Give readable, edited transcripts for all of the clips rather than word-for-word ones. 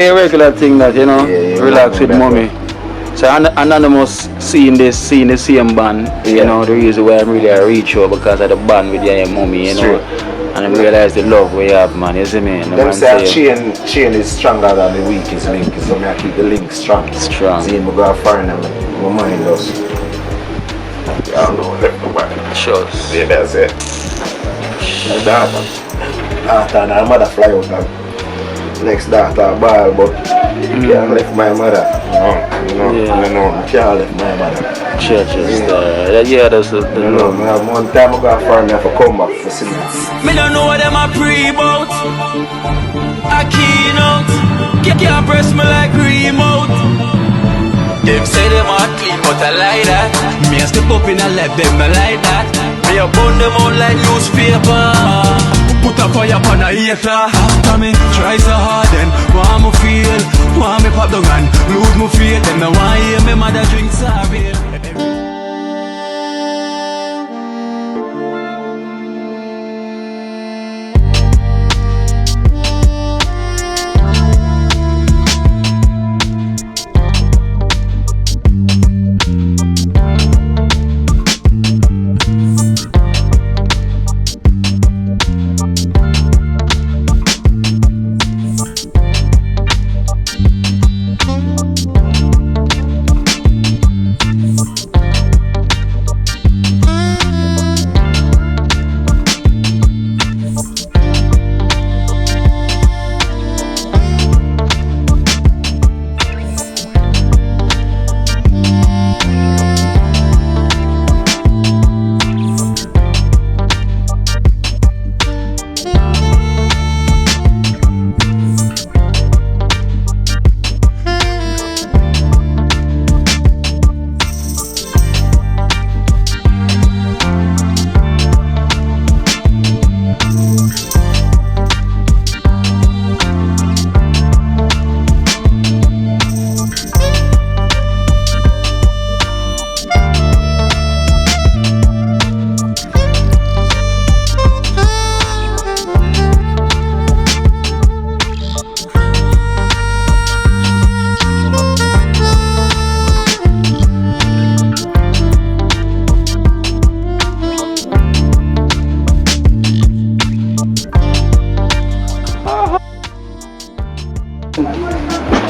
A regular thing that, you know, relax with mommy. So Anonymous seeing the same band, you know, the reason why I'm really a reach out because of the band with your mommy, you know. And I realize the love we have, man, you see me? Them say chain is stronger than the weakest link, so I keep the link strong. Strong. See, I go foreign and my mind does. I don't know, left the back. Sure. Yeah, that's it. My daughter. After her mother fly out and next daughter ball, but you can't leave my mother. No, you can't leave my mother. Churches, yeah, that's the no, one time I got foreign for come back for see. Me don't know what them a pre-bout. A Kino. Can't press me like remote. Them say them a clean, but I like that. Me a step up in a left, them I like that. Me a burn them out like newspaper. Put a fire upon a hater. After me, try so hard then want me feel, want me pop down and lose me faith. Them no want hear me mother drink sorry.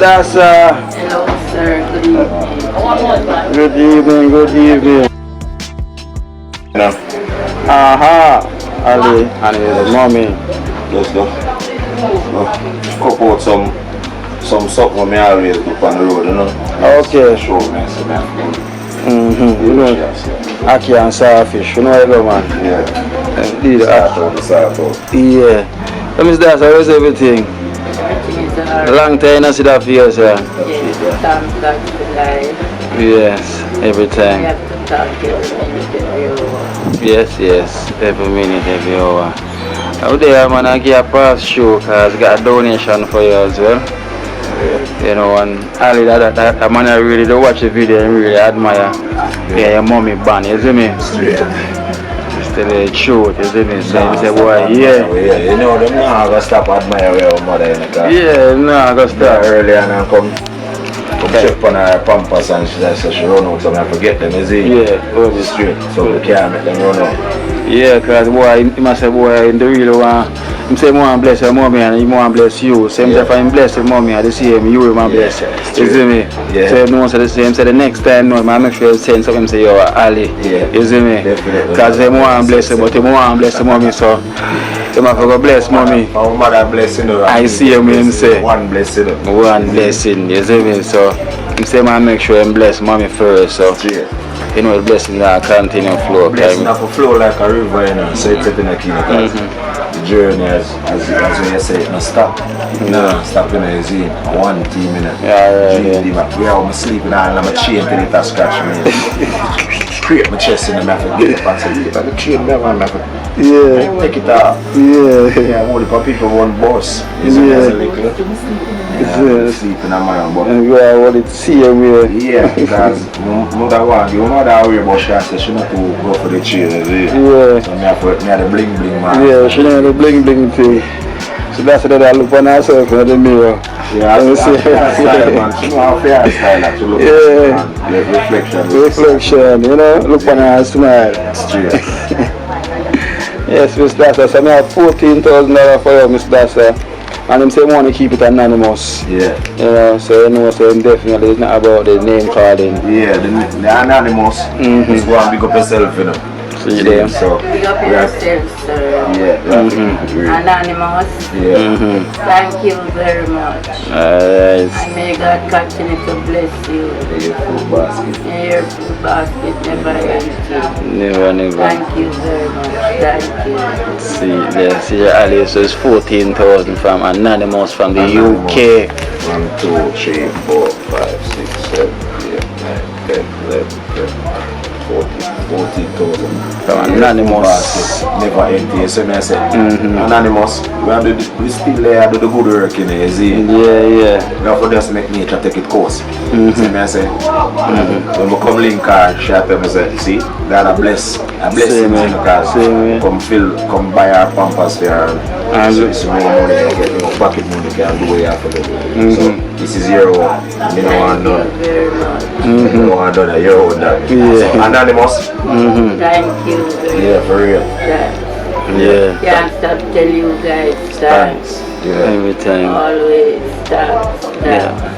That's hello, sir. Good evening. Good evening. No. Aha, Ali and his mommy. Just go. Cup out some soap when me always up on the road, you know. Okay. Show me, so You know, Aki and Starfish, you know what I go, man? yeah. Indeed, Start out. yeah. Let me start, how's everything? Long time I see that for you, sir. Yes, every time. Yes, every minute, every hour. Out there, man, I give a pass show because I got a donation for you as well. You know, and Ali, that man, I really do watch the video and really admire your mommy band, you see me? Still the truth, you see me? So you say, boy, yeah. You know, them now I gotta stop admiring your mother in the car. Yeah, no, I gotta start early and come check on her pampers and she says she run out, so I forget them, is it? Yeah, go the street, so we can't make them run out. Yeah, because boy, he must say, boy, in the real one, he say, I want to bless your mommy and he want to bless you. Same time, if I bless your mommy, I see him, you will bless. You see me? Yeah. So no one say the same, say the next time, no, I make sure you send something, say, yo, Ali. Yeah. You see me? Because they want to bless you, but they want to bless your mommy, so they must go bless mommy. My mother blessing her. I see him say, one blessing. One blessing, you see me? So, he say, I make sure you bless mommy first, so. Yeah. You know, the blessing that continue flow. Blessing have to flow like a river, you know, so it's in a Kino, because the journey, as you say, it not stop. No, stop in the zine, one team in it. Yeah. We are sleeping and I'm a chain till it has scratched me. Scrape my chest in the mouth and get up and say, the chain never matter. Yeah. Take it out. Yeah. All the people want boss. Sleeping on my own, but and we are what it see me. yeah, because mother want you mother worry about she said she not to go for the chain, yeah. So me have the bling man. Yeah, she know the bling thing. So that's what I look on herself in the mirror. Yeah, Let me that's see. style, man. She know how fair style that you look Yeah. at. The reflection. Reflection, you know, look on her and smile. Straight. Yes, Miss Dassa, so I have $14,000 for you, Miss Dassa. And him say want to keep it anonymous. Yeah. You know, so you know, so definitely it's not about the name calling. Yeah, the anonymous. Just go and big up yourself, you know. See them. So, Big up yourself, sir. yeah, we have to keep it real. Anonymous. Yeah. Thank you very much. Alright. And may God continue to bless you. Your food basket. May your food basket never empty. Never. Thank you very much. Thank you. See, there, see your alley, so it's 14,000 from Anonymous from the Anonymous. UK. 1, 2, 3, 4, 5, 6, 7, 8, 9, 10, 11, 12, 14,000. From Anonymous. Never empty, so I say. Anonymous, we still there do the good work in it, you see. Yeah. We have to just make nature take it course. See me I say, when we come link her, she tell me say, see, God bless him because come buy her pampers for her. And so it's more money, you get your pocket money, you can do what you have to do. So this is your own, you know, and done. You know, and done your own that. So Anonymous. Thank you very Yeah, for real. Yeah. Can't stop tell you guys thanks. Yeah. Every time. Always thanks.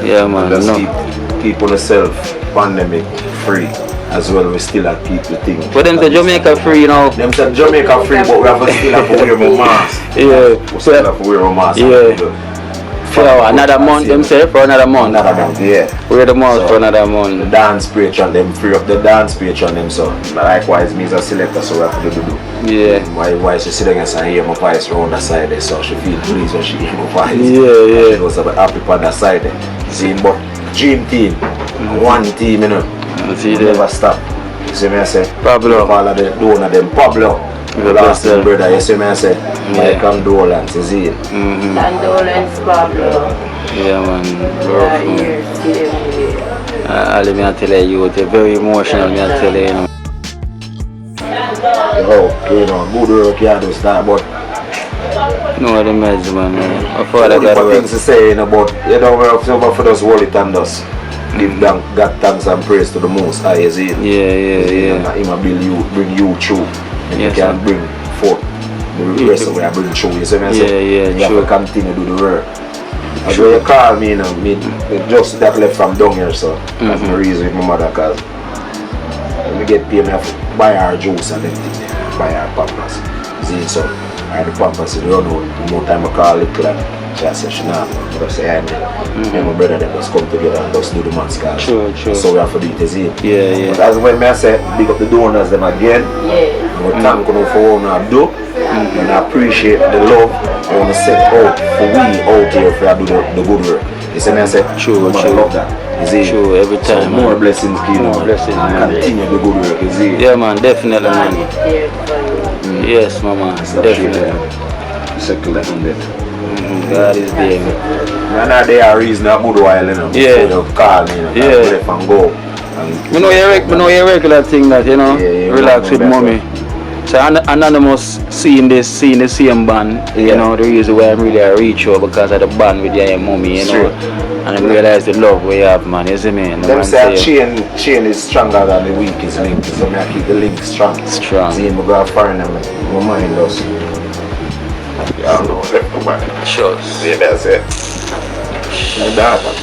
Yeah, man. Just No. keep on yourself pandemic free as well. We still have people think. But them say Jamaica free, you know. Them say Jamaica free, but we have to still have to wear my mask. Yeah. We still have to wear my mask. Yeah. For another month, them say for another month. Another month, yeah. Wear the mask So, for another The month. dance page on them, free up the dance page on them. So likewise, me as a selector, so we have to do. Yeah. My wife, she sit against and hear my voice round the side there, so she feel pleased when she hear my voice. Yeah. She goes about happy on the side there. See, but dream team, one team, you know. See Never them. stop. You see me I say? Pablo. All of the donor them Pablo. The last brother, you see me I say? My condolence, you see it? Condolence, Pablo. Yeah, man. Here, Ali, me I tell you, it's very emotional, me I tell you. You know, good work you do start, but No, the meds, man. I thought I only got for work. things to say, you know, but you don't have to for us hold it and us. Give God thanks and praise to the Most High, you see it? Yeah. And He will bring you through. And Yes, you can sir. bring forth the rest of what I bring through, you see me? Yeah, You have true. to continue to do the work. As when you call me, you know, me just that left from down here, so that's my reason with my mother, because when we get paid, I have to buy our juice and everything, buy our pampers. See, so I the pampers, you don't know, the more time I call it, like, she said, she nah, but I say, hey, me and my brother, they just come together and just do the maths, guys. True. So we have to do it, you see. Yeah. But as when I say, big up the donors, them again, I thank you for what I do, and I appreciate the love I want to set out for we out here for do the good work. You see me, I say, True. I love that. You see? True, every So time, more man. blessings, Kino. More blessings, man. Continue the good work, you see? Yeah, man, definitely, God man. is there for you. Yes, mama, definitely. Second that on that. God is there, man. Man, now they are reason a good while, you know. Yeah. So they call me, you know. Yeah. Left and go. And We know your regular thing that, you know, Yeah, relax with that's mommy. So Anonymous seeing the same band, you Yeah. know, the reason why I'm really a reach out because of the band with your mommy, you know. Straight. And I realize the love we have, man, you see me? No them man say a say chain is stronger than the weakest link, so I keep the link strong. Strong. See, I go foreign and my mind does. I don't know, left my mind. sure. See, that's it. My daughter.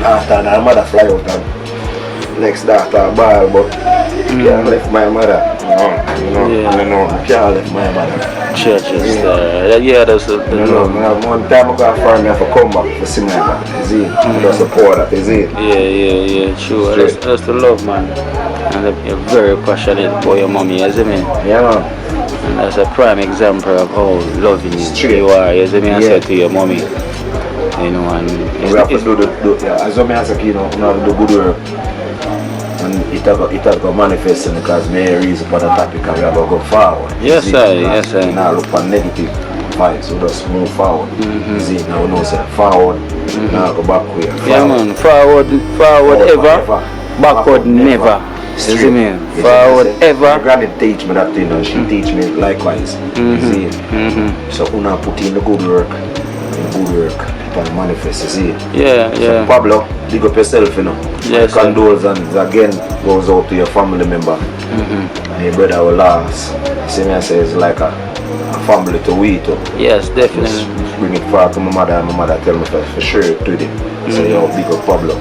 After her mother fly out and next daughter ball, but can't left my mother. Yeah. Can't left my mother. Churches, that's the One time I got foreign, I have to come back to see my mother. Is it? Just support that, is it? Yeah, true. That's the love, man. And you're very passionate about your mommy, you see me? Yeah, man. And that's a prime example of how loving Straight. you are, you see me? I Yeah. said to your mommy, you know, and We have to do as I say, you know, do good work. And it has got manifest because me reason for the topic and we have to go forward. Yes, See, sir, now, yes, sir. Now look for negative vibes, we just move forward. See, now we know say forward, now go backward. yeah, man, forward ever, backward never. You see me? Forward ever. My granny teach me that thing and she teach me likewise. You see? So una put in the good work, can manifest, you see. Yeah, So yeah. Pablo, big up yourself, you know. Yes, My condolences again goes out to your family member. And your brother will last. You see me, I say it's like a family to we too. Yes, definitely. Just bring it far to my mother, and my mother tell me for sure to them. Say, yo, big up Pablo.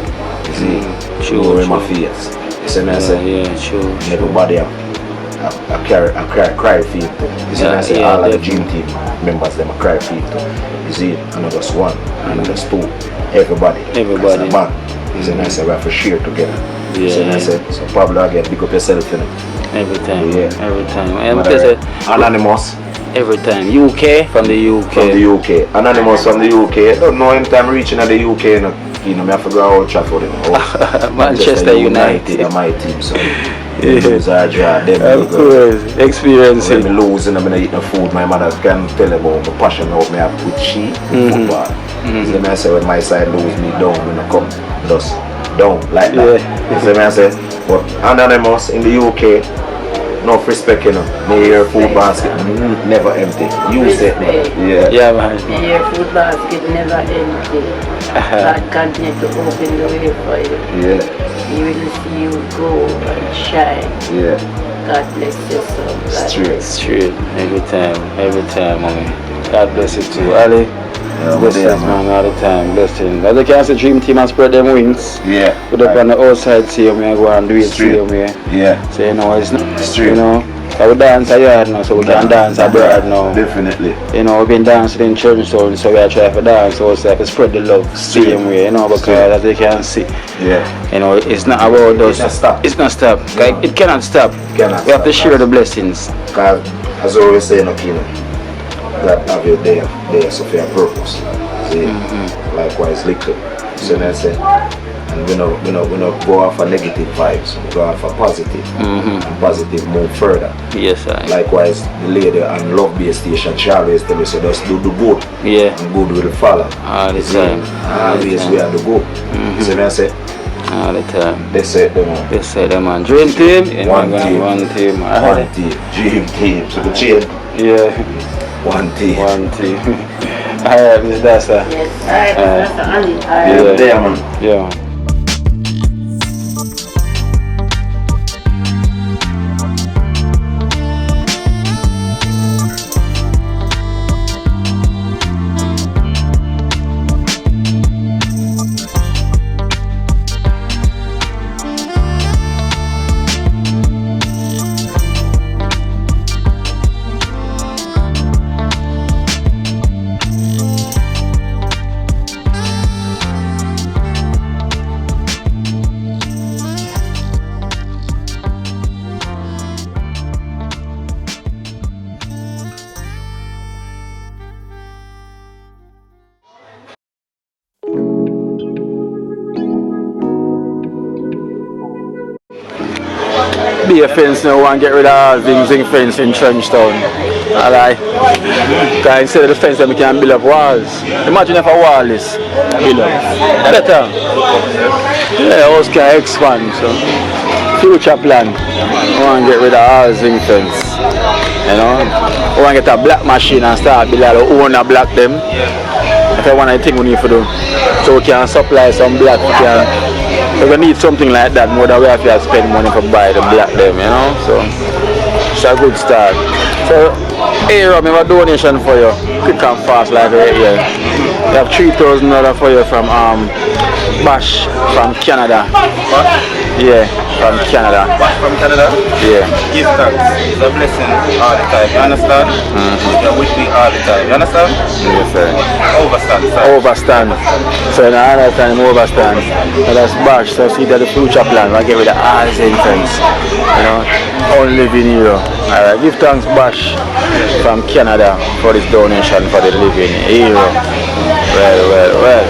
You see, True, in my face. You see me, I say, Yeah, true. and everybody I cry for you too. You see me, I say, all of the dream team members, them I cry for you too. You see, another one, another two, everybody. Everybody. As a man. You see me, I say, we have to share together. You see me, I Yeah. say, so Pablo again, big up yourself, you know. Every time. Yeah. Every time. And Mother, because, Anonymous. every time. UK from the UK. From the UK. Anonymous from the UK. I don't know anytime reaching at the UK, you know, I have to go out Trafford. Manchester United. Are my team, so those are them. Of course. Experience When it. I lose and I'm eating the food, my mother can tell about the passion of me with she football. So I say when my side lose me down when I come just down like that. So I say, but Anonymous in the UK, no respect, you know. Me hear food basket never empty. You said that. Yeah. Yeah, man. Your food basket never empty. God continue to open the way for you. Yeah. He will see you grow and shine. Yeah. God bless you so. God Straight. bless Straight. Every time, mommy. God bless you too. Ali, Yeah, blessings, man, all the time. Blessings. As you can see, Dream Team has spread them wings. Yeah. Put up on the outside, see me go and do it, see Straight. me. Yeah. So, you know, it's not, Straight. you know, we dance a yard now, so we can dance abroad now. Definitely. You know, we've been dancing in TrenchTown, so we are trying to dance outside to spread the love Straight. same way, you know, because Straight. as you can see, Yeah. you know, it's not about us. It's not stop. It's not stop. No. It cannot stop. Cannot We have to stop. share the blessings. Because as I always say, no, Kino, God have your day so for your purpose. See, likewise liquor. So I say, and we not go off for negative vibes, we go off for positive. And positive move further. Yes, sir. Likewise, the lady on Love Base Station, she always tell me, so just do the good. Yeah. And good will follow. All the See, time. always we are the good. So I say, All the time. they say them on. They say them on Dream Team. You know, One we're gonna team. One team. One team, dream team. So the chain, Yeah. one team. One team. Alright, Miss Dasa. you. Yes, that's Ali. Yeah. There, man. Yeah. Be a fence now, want to get rid of all zing fence in TrenchTown. Alright? Because instead of the fence, then we can build up walls. Imagine if a wall is built up. Better. Yeah, house can expand. So, future plan. We want to get rid of all zing fence. You know? We want to get a black machine and start building our own black them. That's one of the things we need to do. So we can supply some black. We're going to need something like that more than we have to spend money to buy the black them, you know. So it's a good start. So hey Rob, I have a donation for you. Quick and fast like right here. We have $3,000 for you from Bash from Canada. What? Yeah, from Canada. From Canada? Yeah. Give thanks. It's a blessing all the time. You understand? You're with me all the time. You understand? Yes, sir. Overstand, sir. Overstand. So now I understand him overstand. So that's Bash. So see that the future plan. I get rid of all the things. You know, only living here. Alright, give thanks Bash from Canada for this donation for the living here. Well.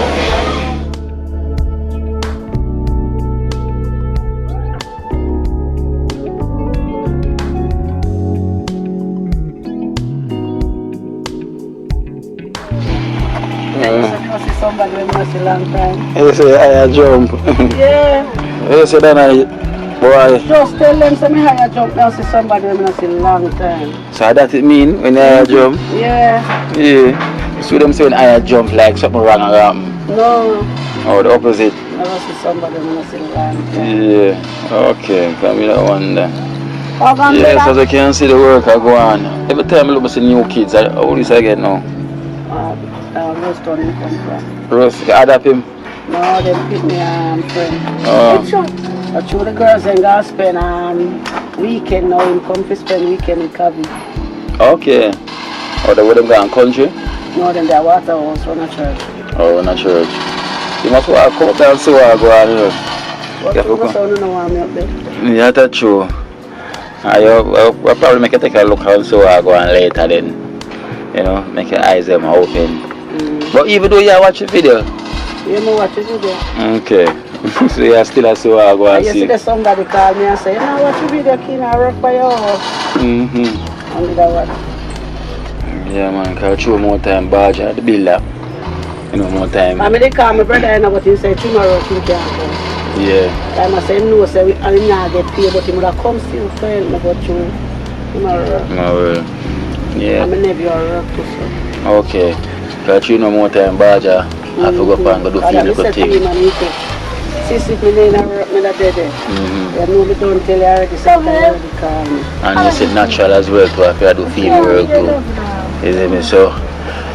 Somebody with us a long time. You say I jump. Yeah. You say then I boy. Just tell them say me higher jump now see somebody with us a long time. So that it mean when I jump? Yeah. Yeah. So them saying I jump like something wrong around. No. Or the opposite. I was with somebody when I said around. Yeah. Okay. Come in that one there. Oh, Yes, as I can see the work I go on. Every time I look at the new kids, I always I get now. Rose told me come from. Rose, you adapt him? No, they pick me friend. Oh. But two the girls and guys spend weekend now in come to spend weekend in Cabin. Okay. Or they would have gone country? No, then their water house run a church. Oh, in a church. You must walk out and see what I go on here. But you must don't want me up there. Yeah, that's true. I'll probably make you take a look and see what I go on later then. You know, make your eyes them open. But even though you watch the video? You know watch the video. Okay. So you still see what I go and see. You see somebody call me and say, you know watch the video, Kino, I work for your house. And did I watch? Yeah man, because through more time badge at the builder. You know, more time. I mean they call my brother and what he say tomorrow he can't go. Yeah. I must say no, say I didn't get paid, but he would have come still for help me go through tomorrow. No, yeah. I'm a nephew or work too, so. Okay. Because you know more time badge, I have to go up and go do physical thing. Since if me in a work, me that day. You know me don't tell you already, so I already call me. And you said natural as well too, if you do field work too. You see me? So,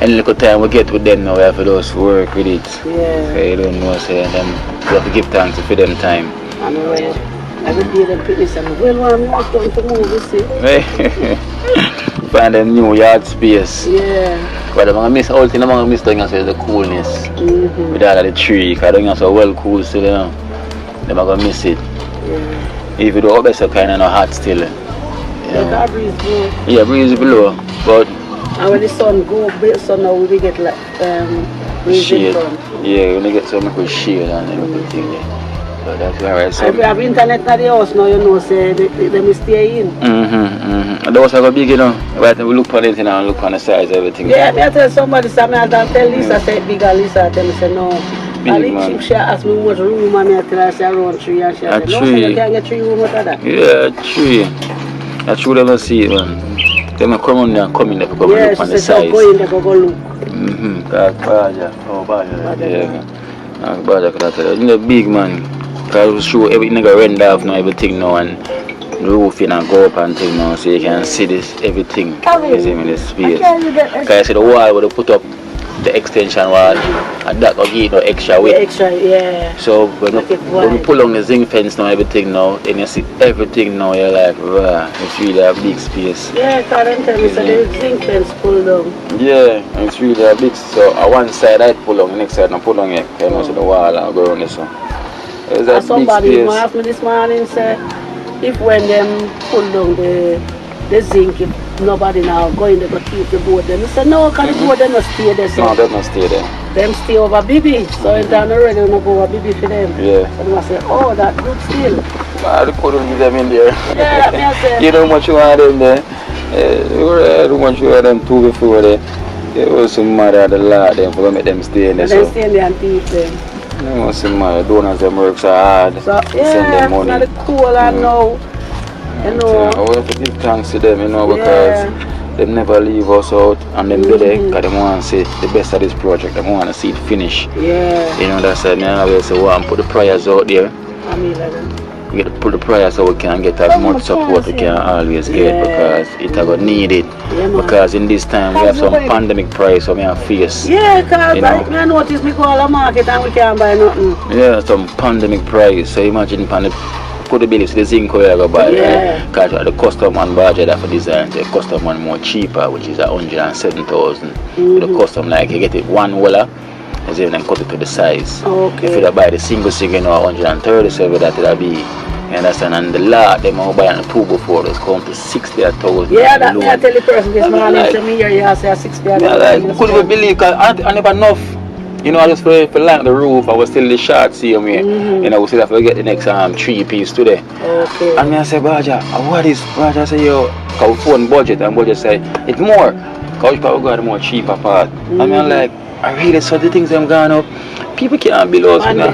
any little time we get with them now, we have to just work with it. Yeah. So you don't know, say, them, we have to give thanks for them time. And every day they pick this and well, I'm not going to move, you see. Find a new yard space. Yeah. But I'm going to miss, all thing I'm going to miss doing is the coolness. With all of the tree, because doing so well cool still, you know. I'm going to miss it. Yeah. Even though it's kind of hot still. You know. The breeze blow. Yeah, breeze below, but and when the sun go, so now we get like breeze in shade. front. Yeah, when you get some good shade and everything. Yeah. So that's why I If you have internet at the house now, you know, say they may stay in. And those are big, you know. Right, we look on it and look on the size, everything. Yeah, I tell somebody, I tell Lisa, say bigger Lisa, tell me, say no. Big She asked me what room, and I tell her, say around 3, and she said, no, so you can't get 3 rooms out of that. Yeah, 3. I should ever see it, man. They may come on there and come in there to come and look on the size. Yeah, she said, go in there, go look. That's Baja. Oh, Baja. Yeah. That's Baja, because I tell you, big man. Because we show everything got render off now, everything now, and the roof in and go up and thing now, so you can see this, everything. You see me in the space. Because I see the wall where they put up the extension wall, and that will give no extra weight. Extra, yeah. So when we pull on the zinc fence now, everything now, and you see everything now, you're like, wow, it's really a big space. Yeah, because tell me, so the zinc fence pull down. Yeah, it's really a big, so on one side I pull on, the next side I pull on it, you know, so the wall and go around this one. Somebody asked me this morning, say, if when them pull down the zinc, if nobody now go in there to keep the board, then I said, no, because the board they not stay there. So no, they don't stay there. Them stay over Bibi, so in town already we go over Bibi for them. Yeah. So they must say, oh, that good still. I couldn't give them in there. Yeah, me I say. You know how much you want them there? I don't want you want them two before there. It was some mad at the lot them for make them stay in there. They stay in there and teach them. You know, some donors them work so hard. So, yeah, send them money. it's not cool and now. You know. I have to give thanks to them, you know, because they never leave us out and them do there because they want to see the best of this project. They want to see it finish. Yeah. You know, that's why I always say, well, put the prayers out there. I mean, like that. We get to put the prayers so we can get as much support we can always get because it are gonna need it. Yeah, because in this time we have some pandemic price so we have face. Yeah, because I notice me go all the market and we can't buy nothing. Yeah, some pandemic price. So imagine put the bill to the zinc where I go buy. Because the custom and budget for design, the custom one more cheaper, which is 107,000. The custom like you get it one walla. As if then cut it to the size. Okay. If you buy the single, you know 137 that it'll be. You understand? And the lot them will buy on 2 before it's come to 60,000. Yeah, that I tell the person this morning to me here you say 60,000. Yeah, like could we believe because I never enough. You know, I just for like the roof, I was still the short same way. You know, we still have to get the next 3 piece today. Okay. And me I say, Baja, what is Baja say yo, cause we phone budget and budget say it's more. Cause we probably got the more cheaper part. I mean like I really saw the things them gone up. People can't be lost now.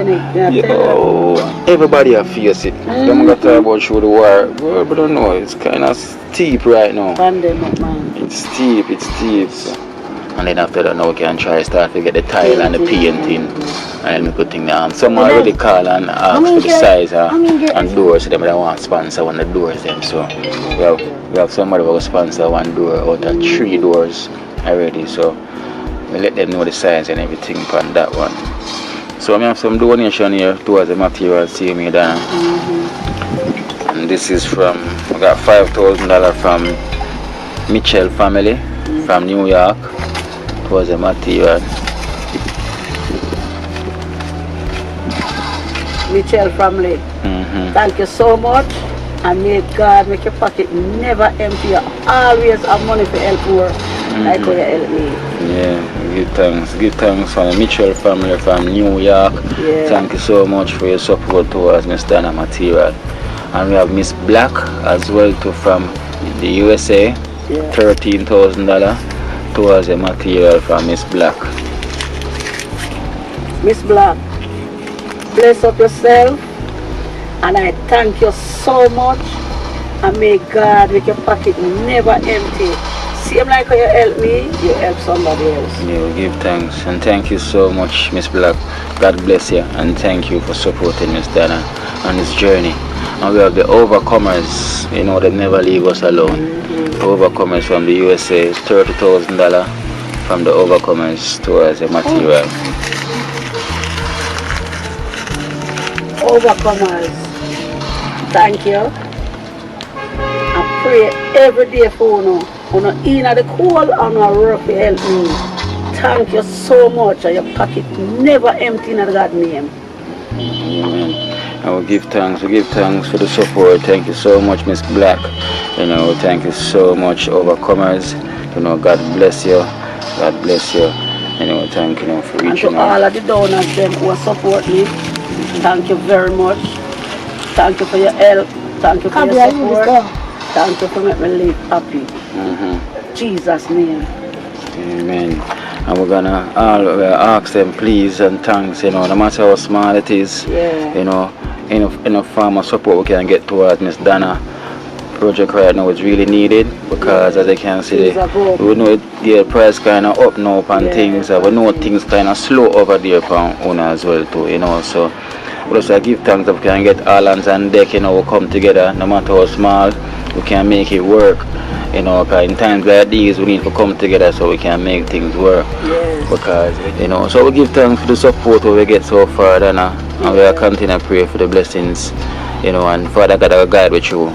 Everybody have face it. Them got to talk about through the war. But I don't know, it's kind of steep right now. Pandemic, man. It's steep, it's steep. So. And then after that, now we can try start to get the tile and the painting. And we could think some already call and ask for the size and doors. So they want to sponsor one of the doors them. So we have somebody who will sponsor one door out of 3 doors already. So we let them know the size and everything on that one. So I have some donation here towards the material. See me there. And this is from, we got $5,000 from Mitchell family from New York towards the material. Mitchell family, thank you so much, and may God make your pocket never empty. You always have money for help work, like how you help me. Yeah, give thanks for the Mitchell family from New York. Yeah. Thank you so much for your support towards Miss Dana material. And we have Miss Black as well too from the USA, $13,000 towards the material from Miss Black. Miss Black, bless up yourself, and I thank you so much, and may God make your pocket never empty. Same like how you help me, you help somebody else. Yeah, give thanks, and thank you so much, Miss Black. God bless you, and thank you for supporting Miss Dana on this journey. And we have the overcomers, you know, they never leave us alone. Overcomers from the USA, $30,000 from the overcomers towards the material. Overcomers, thank you. I pray every day for you. On in at the cool and work to help me. Thank you so much, and your pocket never empty in God's name. Amen. I will give thanks for the support. Thank you so much, Miss Black. You know, thank you so much, overcomers. You know, God bless you. God bless you. You know, thank you for reaching out. And to all of the donors them who support me, thank you very much. Thank you for your help. Thank you for your support. Thank you for making me live happy. Jesus' name. Amen. And we're gonna ask them please and thanks, you know, no matter how small it is, you know, enough form of support we can get towards Miss Dana project right now is really needed, because as I can see, we know the price kind of up now and things, we know things kind of slow over there for owner as well too, you know. So we just give thanks that we can get all hands on deck, you know, we come together, no matter how small, we can make it work, you know, because in times like these we need to come together so we can make things work. Because, you know, so we give thanks for the support we get so far, Dana, and we are continue to pray for the blessings, you know, and Father God will guide with you.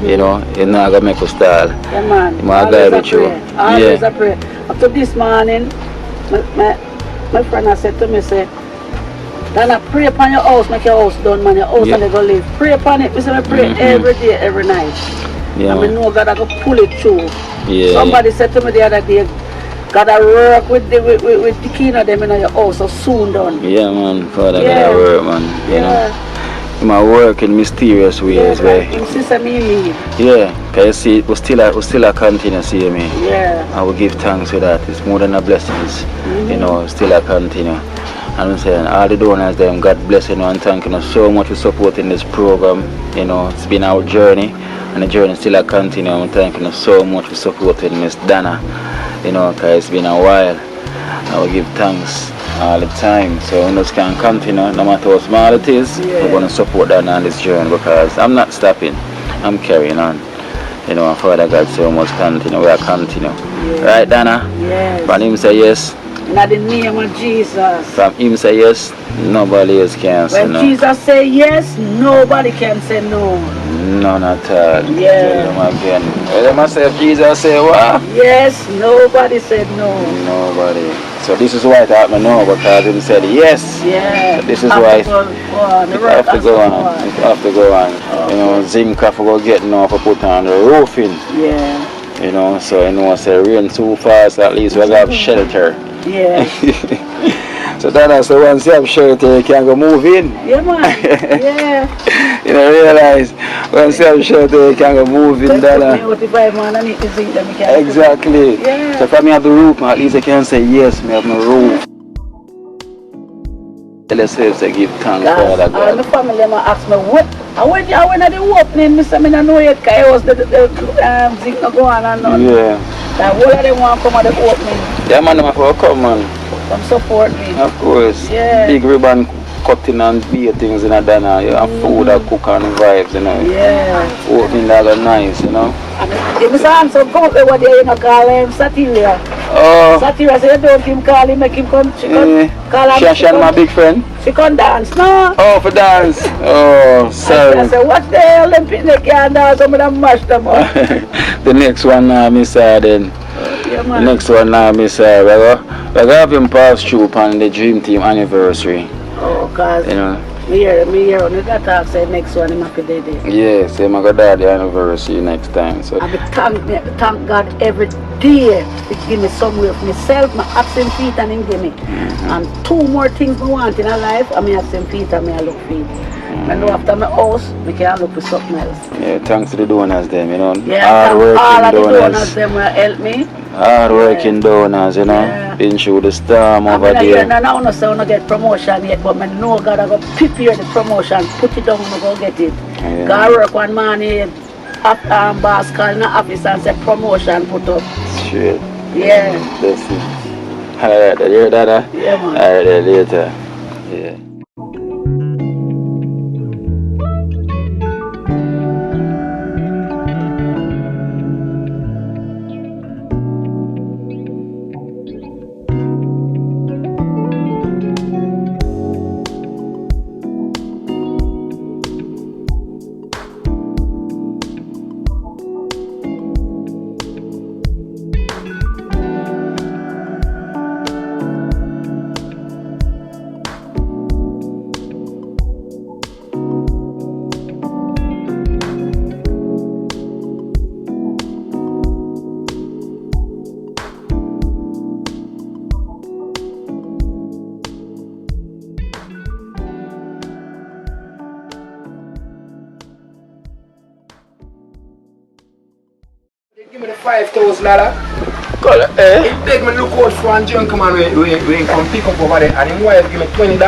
You know, you're not going to make us stall. Yeah, man. You're guide with you. Always a prayer. Up to this morning, my friend has said to me, say, Dana, pray upon your house, make your house done, man, your house and they go live. Pray upon it. I pray every day, every night. Yeah, and I know God I go pull it through. Yeah. Somebody said to me the other day, God I work with the Kino them in your house so soon done. Yeah, man, Father God I work, man. You know. He might work in mysterious ways, right? Yeah, because you see, we still a continue, see me. Yeah. I will give thanks for that. It's more than a blessings, you know, still a continue. And I'm saying, all the donors, them, God bless you, and thank you so much for supporting this program. You know, it's been our journey, and the journey still a continue. I'm thanking you so much for supporting Miss Dana, you know, because it's been a while. I will give thanks all the time, so we just can continue, no matter how small it is. We're going to support that on this journey, because I'm not stopping, I'm carrying on. You know, and Father God so much continue, we are continue. Right, Dana? Yes. From him say yes. In the name of Jesus. From him say yes, nobody else can say no. When Jesus say yes, nobody can say no. None at all. Yeah. Tell them again. Well, them say if Jesus say what? Yes, nobody said no. Nobody. So this is why it happened now, because he said yes. Yeah. So this is why it have to go on. It have to go on. Okay. You know, zinc have to go get now for put on the roofing. Yeah. You know, so you know, say rain too fast, at least we have shelter. Yeah. So that's the once you have shelter, you can go move in. Yeah, man. Yeah. You know, realize once you have shelter, you can go move in. Exactly. Yeah. So if I have the roof, at least I can say yes, I have my roof. Let's say give thanks for all that. All the family ask me, when are the opening? I know it, because I was the zinc go on and on. Yeah. That all of them want to come at the opening. Yeah, man, I'm for come, man. Come support me. Of course. Yeah. Big ribbon cutting and beer things in a dinner. You have food that cook and vibes, you know. Yeah. Opening that are nice, you know. And if you say so come over there, you know, call him Satiria. Oh. Satiria say, don't him call him, make him come. She come, call him. She my big friend? She can dance, no? Oh, for dance. Oh, sorry. I said, what the hell, them people they can't dance, some of them mash them up. The next one now, Miss then. Yeah, The man. next one now, Miss we're going to have him pass through on the Dream Team anniversary. Oh, cause you know. me here, when you got to say next one, I'm happy they did. Yes, I'm going to do the anniversary next time. So. I thank God every day to give me somewhere for myself, my absent feet and him give me. And 2 more things I want in a life, I'm absent feet and I look feet. I know after my house, I can look for something else. Yeah, thanks to the donors them, you know. Yeah, hard working all of the donors. donors them will help me. Hard working donors, you know. Yeah. Been through the storm over there. I don't say I don't get promotion yet, but I know God I go prepare the promotion, put it down and go get it. Yeah. God work one man boss call in the office and say promotion put up. Shit. Yeah. Listen. Alright, you hear that? Yeah, man. Alright, later. Yeah. Give me the $5,000. He beg me look out for one gentleman we come pick up over there and his wife give me $20.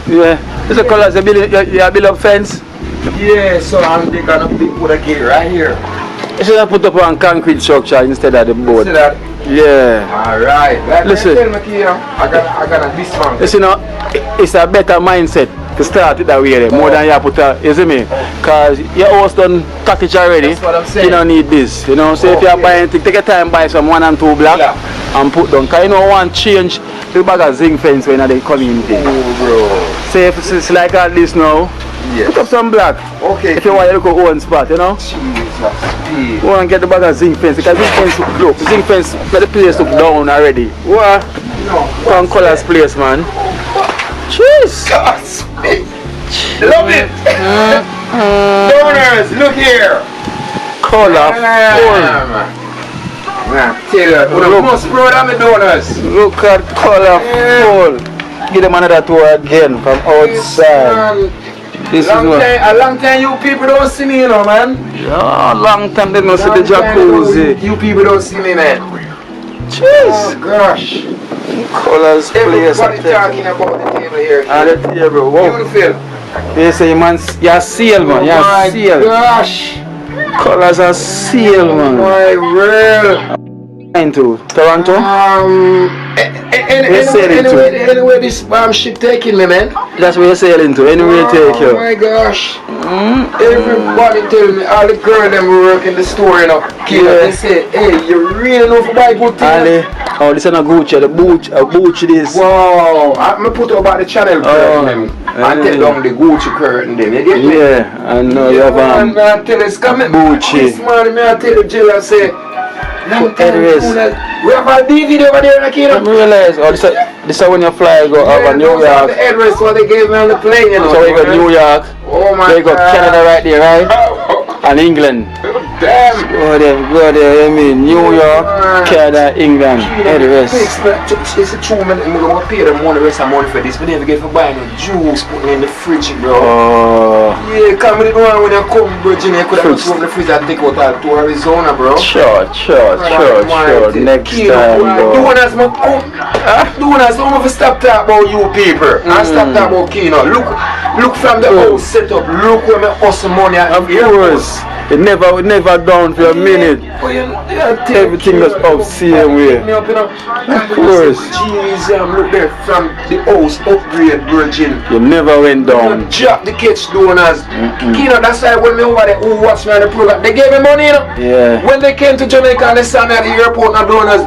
Yeah. This is colors you build up fence. Yeah, so I'm gonna put a gate right here. You should have put up one concrete structure instead of the board. See that? Yeah. Alright. Like Listen. tell me here, I got this one. Listen, it's a better mindset to start it that way there, more than you put a, you see me? Because your house done package already. That's what I'm saying. You don't need this, you know. So if you're buying, take your time, buy some 1 and 2 block and put down. Because you don't want change the bag of zinc fence when they come in there. Oh, bro. Say if it's like at this now, Yes. put up some black. Okay. If you want to look at one spot, you know. Jesus. Go and get the bag of zinc fence because zinc fence let the place look down already. What? No. From colors place, man. Jeez. Love it. Donors, look here. Colorful. Tell you, the most proud of me donors. Look at colorful. Give them another tour again from outside. This is what. A long time you people don't see me, you know, man. Yeah, long time they don't see the jacuzzi. You people don't see me, man. Jeez. Oh gosh. Colors place. Everybody talking about the table here. And the table. Wow. Beautiful. They say, man, you're seal, man. You're seal. Gosh. Colors are seal, man. My real. Into Toronto? Anyway, this ship taking me, man. That's where you're sailing to. Anywhere you take you. Oh my gosh. Everybody tell me, all the girls them work in the store, you know. They say, hey, you really know for buy good things. Oh, this is not Gucci, the Gucci this. Wow, I'm put about the channel curtain and take down the Gucci curtain then, you get me? Yeah, I know you have I'm going to tell you, come Gucci. This morning, I tell you, Jill, I say, long time we have a DVD over there, Kino. I realize, oh, this is when you fly, go over New York. The address what they gave me on the plane, you know. So you go New York, oh my you go God. Canada right there, right? And England. Damn. Go there, I mean, New York, Canada, England, address. It's a true man, I'm going to pay them money, rest of money for this, but never get for buying the juice, putting in the fridge, bro. Oh. Yeah, come with the one when you come, Virginia, you could have put the fridge and take out that to Arizona, bro. Sure. Next time, bro. Doing as my doing as I'm gonna stop talking about you people and stop talking about Kino. Look from the house set up. Look where my hustle money. Of course. It never down for a minute. Everything was up same way. Of course. Jeez, look there from the house upgrade virgin. You never went down. Drop the catch donors. Kino, that's why when me over there who watch me on the program, they gave me money, you know. Yeah. When they came to Jamaica and they saw me at the airport and donors,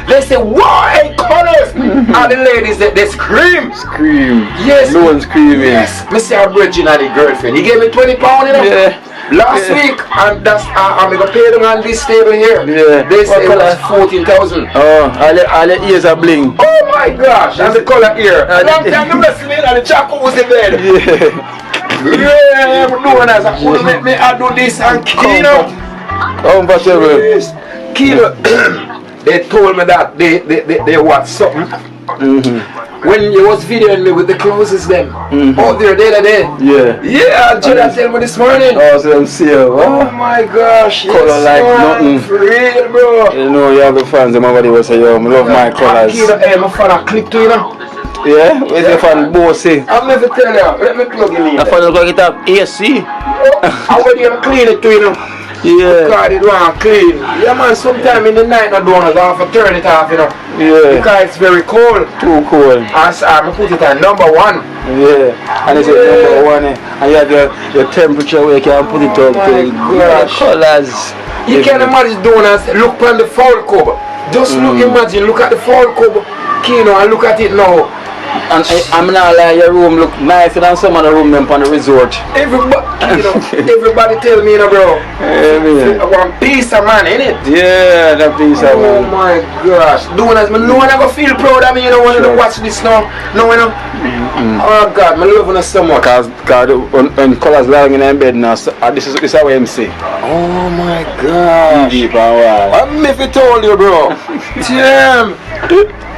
they say, why colors? And the ladies they scream. Scream. Yes. No one screaming. Yes. Me see a virgin and the girlfriend. He gave me £20, you know. Yeah. Last week, and that's I'm gonna pay them on this table here. Yeah. They say it was 14,000. Oh, all the ears are bling. Oh my gosh, and the color here. Long time you bless me and the chocolate was in bed. Yeah, I'm doing as I could let me I do this and Kino. Comfortable. Yes. Kino, they told me that they watch something. When you was videoing me with the clothes them. Oh, there, there. Yeah. Yeah, Jada tell me this morning. Oh, so I'm seeing. Oh my gosh. Color yes, like man, nothing. for real, bro. You know, you have the fans, them everybody will say, yo, I love my colors. Kino, hey, my father click to you know. Yeah? Where's your fan bossy? I'll never tell you. Let me plug in. I found out get up AC. I want you to clean it to you know. Yeah. Because it won't clean. Yeah man, sometime in the night I don't have to turn it off, you know. Yeah. Because it's very cold. Too cold. I put it on number 1. Yeah. And it's number 1 and you have your temperature where you can put it up to the colors. You can imagine doing us look on the fall cover. Just look at the fall cover, Kino, and look at it now. And I'm not like your room look nicer than some other room them on the resort. Everybody tell me, you know, bro. Yeah, I want peace of man, innit? yeah, that piece of Oh man. my gosh. Doing as no one ever feel proud of me, you know, when you watch this now. No, you know. Oh God, I love you so much. Cause when colors lying in their bed now, this is how I'm saying. Oh my gosh. Deep and wild. I'm if I told you, bro. Damn.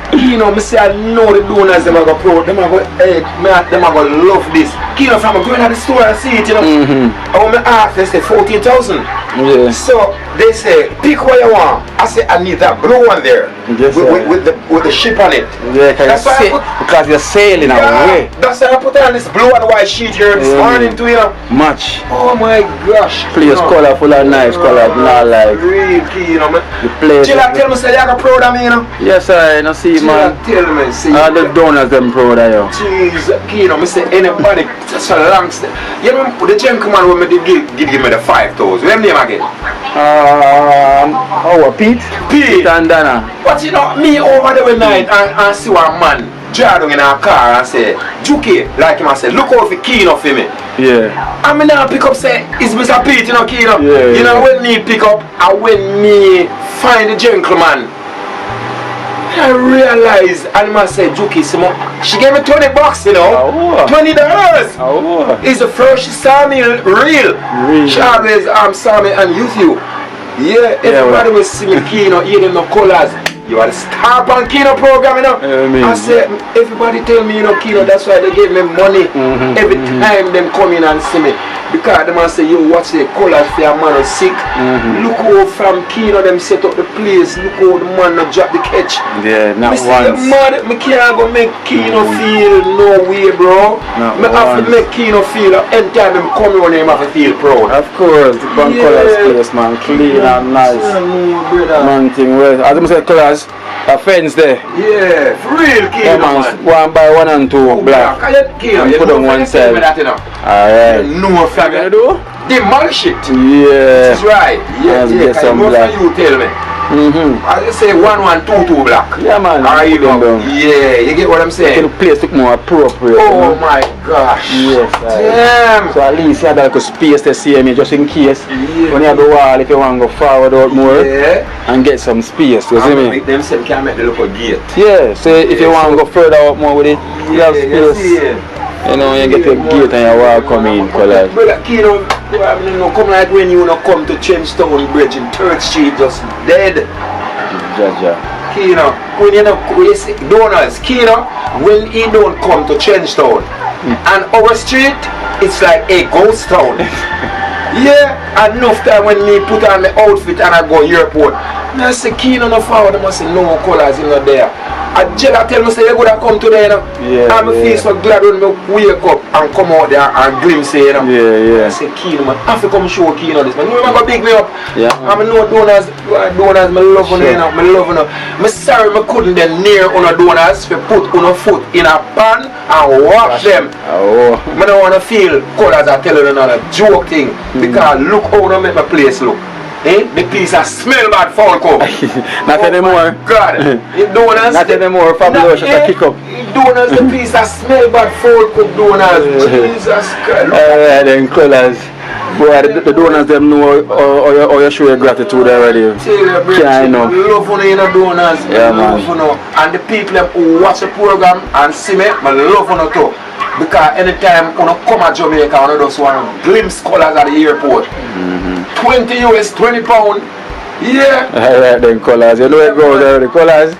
Kino, I say I know the donors them are going to pro, them are going to love this. Kino, from going to the store and see it, you know. I want me ask, they say 14,000. Yeah. So they say, pick what you want. I say I need that blue one there. Yes, with the ship on it. Yeah, because you're sailing away. That's why I put on this blue and white sheet here this morning too, you know. Match. Oh my gosh. Place colorful and nice colors, not like real key, you know, man. the place. Chilla tell me say you are proud of me, you know. Yes, I know see man. Tell me, see. All the donors them proud of you. Jeez, you know, me say anybody just a long step. You remember the gentleman when me did give me the 5,000. What's name again? Pete? Pete and Dana. But you know, me over the night and see one man drive in our car and say, Juki, like him, I say, look out for Kino for me. Yeah. I mean, now pick up, say, it's Mr. Pete, you know, Kino. Yeah, you know, when me pick up and when me find the gentleman, I realize, and I say, Juki, she gave me $20, you know. $20. Oh. It's the first she saw me real. She always saw me and youth you. Yeah, everybody will see me Kino, hear them no colors. You are the star on Kino program, you know. I say, everybody tell me, you know, Kino, that's why they give me money every time them come in and see me. Because the man say, you watch the colors for your man is sick. Look how from Kino them set up the place. Look how the man not drop the catch. Yeah, not once. once. Me can't go make Kino feel no way, bro. Me have to make Kino feel anytime them come on him have to feel proud. Of course, the one colors place, man, clean and nice. Man thing well. As I say colors, a fence there. Yeah, for real Kino, man. 1 by 1 and 2 black. Kino, put on one side. Alright. No, you do? Demolish it. Yeah. That's right. Yeah, get some black. You tell me. I say 1122 black. Yeah, man. Yeah, you get what I'm saying? The place look more appropriate. Oh my gosh. Yes. Damn. So at least you have like a space to see me just in case. When you have the wall, if you want to go forward out more and get some space. You see me? Make them say can make the local gate. Yeah. So if you want to go further out more with it, you have space. You know, you get your gate and your wall come in. Brother Kino, come like when you come to TrenchTown Bridge in 3rd Street just dead. Jaja. Kino, when you see donors, Kino, when he don't come to TrenchTown and our street, it's like a ghost town. Yeah, enough time when me put on my outfit and I go airport. I say Kino no forward, I must say no colors in there. Jella tell me say you gonna come today, you know. Yeah, I'm feel so glad when me wake up and come out there and glimpse it, you know. Yeah. I say Kino, man, I have to come show Kino this, man. You remember big me up? Yeah. I know donors, me love you, you know, me love you. Me sorry me couldn't then near on donors for put on a foot in a pan and wash them. Oh. I don't want to feel colors are telling another joke thing because look how they make my place look. Eh? The piece of smell bad foul cup. Not anymore. God, donuts. Not anymore. Fabulous. Just a kick up. Donuts, the piece of smell bad foul cup donuts. Jesus Christ. Alright then, colors. Boy, the donors them know how you show your gratitude already. I know. love you in the donors. Yeah, man. And the people who watch the program and see me, I love you too. Because anytime you come to Jamaica, you just want to glimpse colors at the airport. 20 US, 20 pound. Yeah. Alright then, colors. You know it goes already. Colors.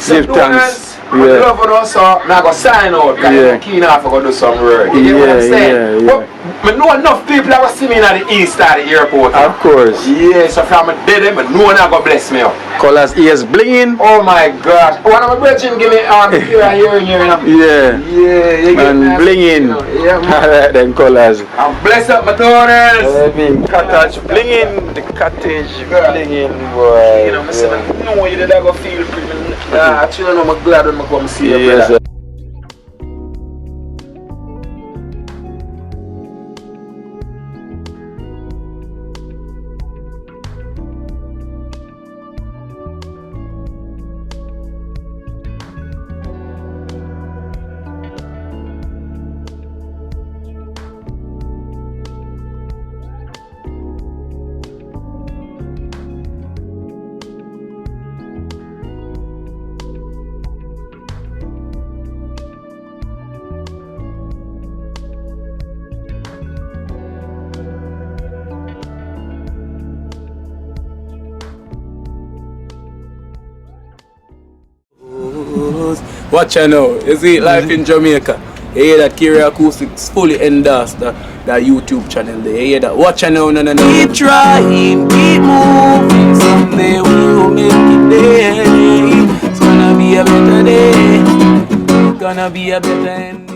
Give thanks. I love you, so now I go sign out because Kino have to go do some work. You know what I'm saying? But I know enough people that will see me in the east of the airport. Of course. Yeah, so from the dead, I know one going to bless me up. Colors ears blinging. Oh my gosh. One of my brethren give me here, you know. Yeah. You get and blinging. You know. Yeah, man. Alright then, colors. And bless up my daughters. Cottage blinging. The cottage blinging, boy. You know, I said, I know you did go feel pretty. Actually, I'm glad when I come see you, brother. Watch out now, you see life in Jamaica. You hear that Kiri Acoustics fully endorsed that YouTube channel there. You hear that? Watch out now, no. Keep trying, keep moving. Someday we will make it there. It's gonna be a better day. Gonna be a better end.